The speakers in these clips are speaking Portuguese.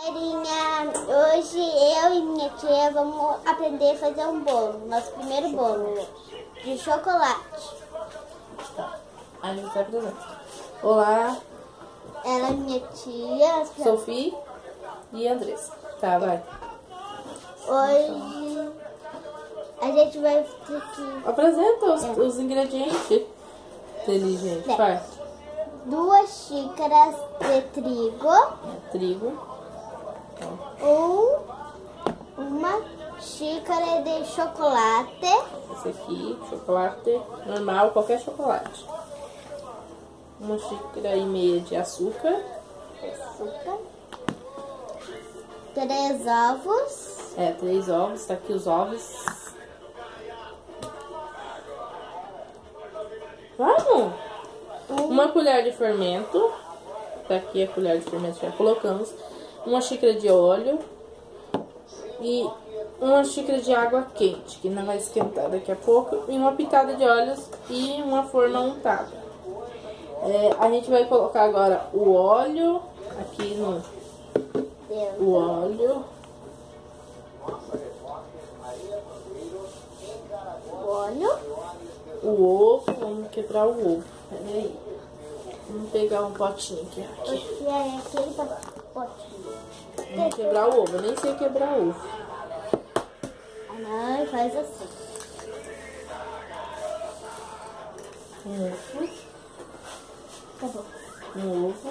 Galerinha, hoje eu e minha tia vamos aprender a fazer um bolo, nosso primeiro bolo de chocolate. Tá. A gente se apresenta. Olá, Ela é minha tia. Sofia e Andressa. Tá, vai. Hoje a gente vai ter que... Apresenta os ingredientes. Inteligente, vai. 2 xícaras de trigo. Trigo. Uma xícara de chocolate. Esse aqui, chocolate normal, qualquer chocolate. 1,5 xícaras de açúcar. 3 ovos. 3 ovos, tá aqui os ovos. Vamos! 1 colher de fermento. Tá aqui a colher de fermento, já colocamos. 1 xícara de óleo. E 1 xícara de água quente, que não vai esquentar daqui a pouco. E 1 pitada de óleos e uma forma untada. A gente vai colocar agora o óleo aqui no... O óleo. O ovo, vamos quebrar o ovo. Peraí. Vamos pegar um potinho aqui. Esse é aquele potinho. Vamos quebrar o ovo. Eu nem sei quebrar ovo. Não, faz assim. Um ovo. Acabou. Um ovo.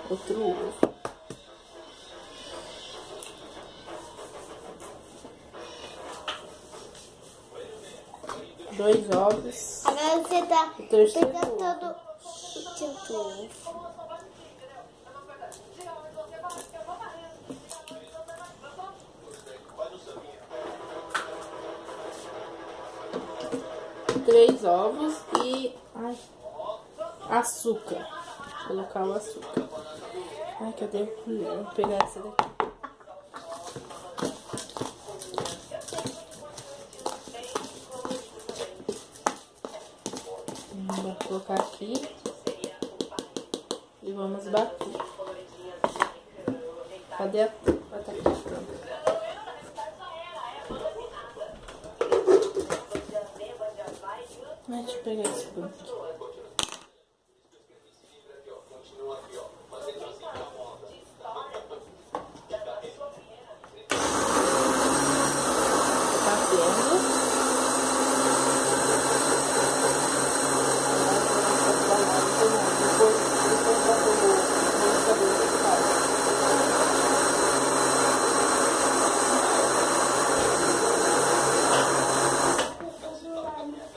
Outro ovo. Dois ovos. Agora você tá O terceiro todo o teu ovo. Três ovos e açúcar. Vou colocar o açúcar. Ai, cadê a colher? Vou pegar essa daqui. Vou colocar aqui e vamos bater. Cadê a tampa? Deixa eu pegar esse banco aqui.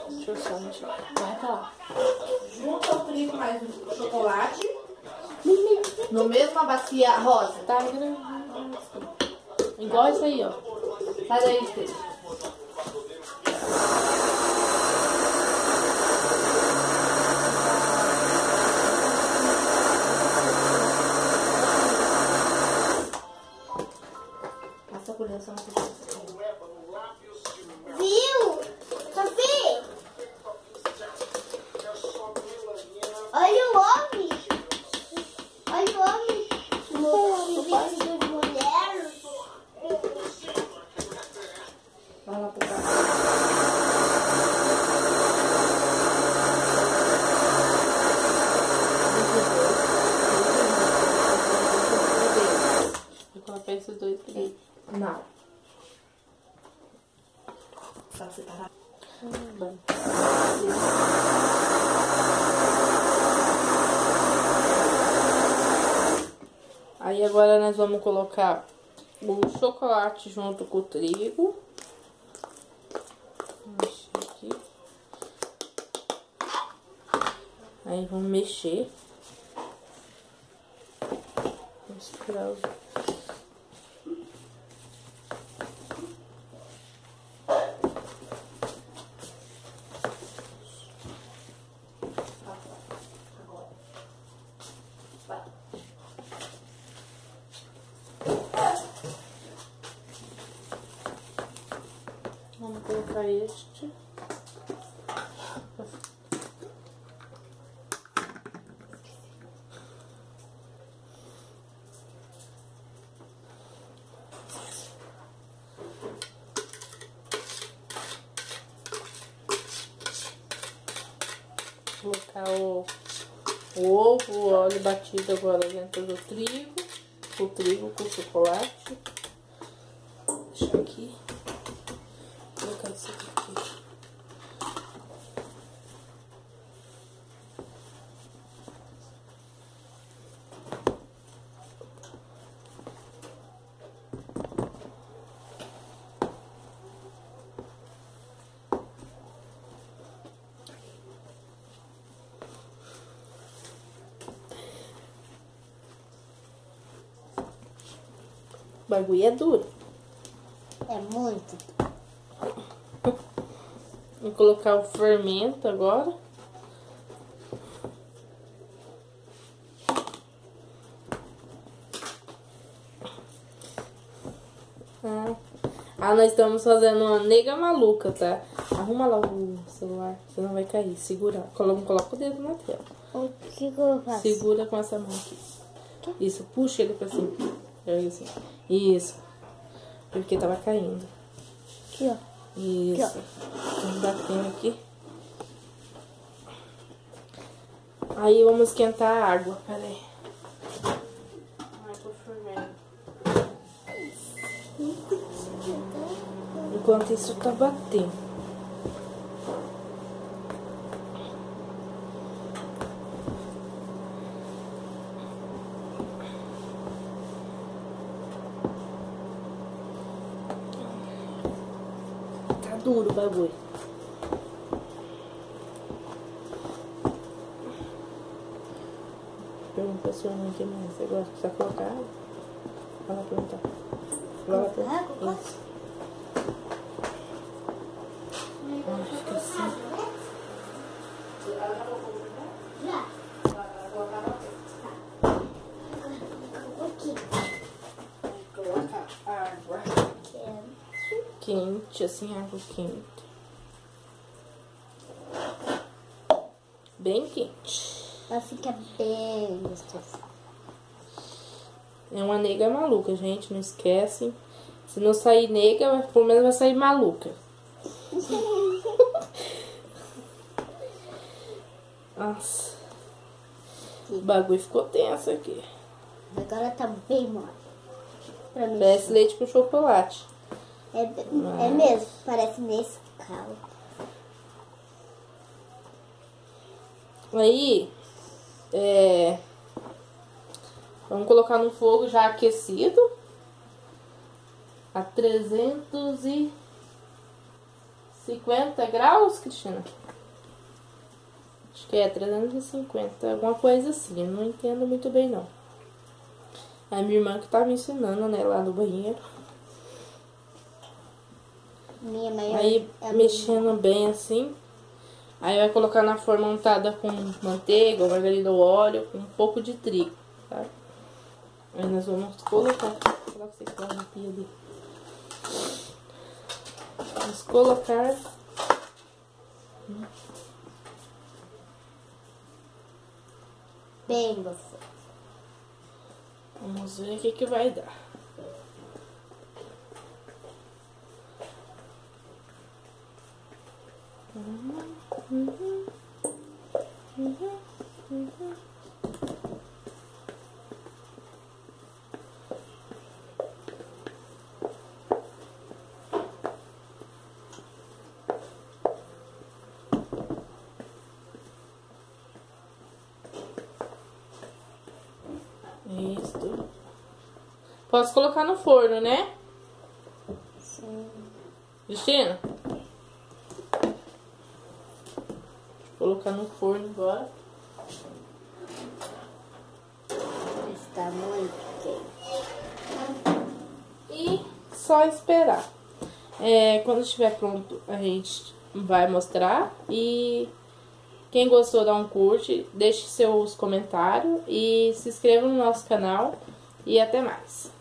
Deixa eu só mexer. Vai pra lá. Junta o trigo mais o chocolate. No mesma bacia rosa. Tá? Igual isso aí, ó. Sai daí, Pedro. Passa por essa uma. Viu? Sofia? Olha o homem. Olha o homem. No vestido de mulher. Vai lá pro carro. Vou colocar esses dois aqui. Não. Pra separar. Bom. Aí agora nós vamos colocar o chocolate junto com o trigo. Mexer aqui. Aí vamos mexer. Vamos esperar os... Vamos colocar este. Colocar o ovo, o óleo batido agora dentro do trigo. O trigo com chocolate. Deixa aqui. Vou colocar isso aqui. O bagulho é duro. É muito. Vou colocar o fermento agora. Nós estamos fazendo uma nega maluca, tá? Arruma lá o celular, senão vai cair. Segura. Coloca o dedo na tela. O que eu faço? Segura com essa mão aqui. Isso, puxa ele pra cima. Assim. Isso. Porque tava caindo. Aqui, ó. Isso. Aqui, Estamos batendo aqui. Aí vamos esquentar a água. Pera aí. Água fervendo. Enquanto isso tá batendo. Tá duro o bagulho. Pergunta se eu não quer mais. Você gosta de colocar água? Vai lá perguntar. Vai lá perguntar. Isso. Acho que assim. Colocar água quente, assim, água quente. Bem quente. Ela fica bem gostosa. É uma nega maluca, gente. Não esquece. Se não sair nega, pelo menos vai sair maluca. Nossa. O bagulho ficou tenso aqui. Agora tá bem mole. Pra mim. Parece leite com chocolate. É mesmo. Parece Nescau. Aí, vamos colocar no fogo já aquecido. A 350 graus, Cristina? Acho que é 350, alguma coisa assim. Eu não entendo muito bem, não. A minha irmã que tá me ensinando, né, lá no banheiro. Minha mãe Aí, mexendo bem assim. Aí vai colocar na forma untada com manteiga, margarina ou óleo, com um pouco de trigo, tá? Aí nós vamos colocar. Coloca você que ali. Vamos colocar. bem gostoso. Vamos ver o que vai dar. Isso. Posso colocar no forno, né? Sim. Cristina? Vou colocar no forno agora. Está muito quente. E só esperar. Quando estiver pronto, a gente vai mostrar. E quem gostou, dá um curte, deixe seus comentários e se inscreva no nosso canal. E até mais.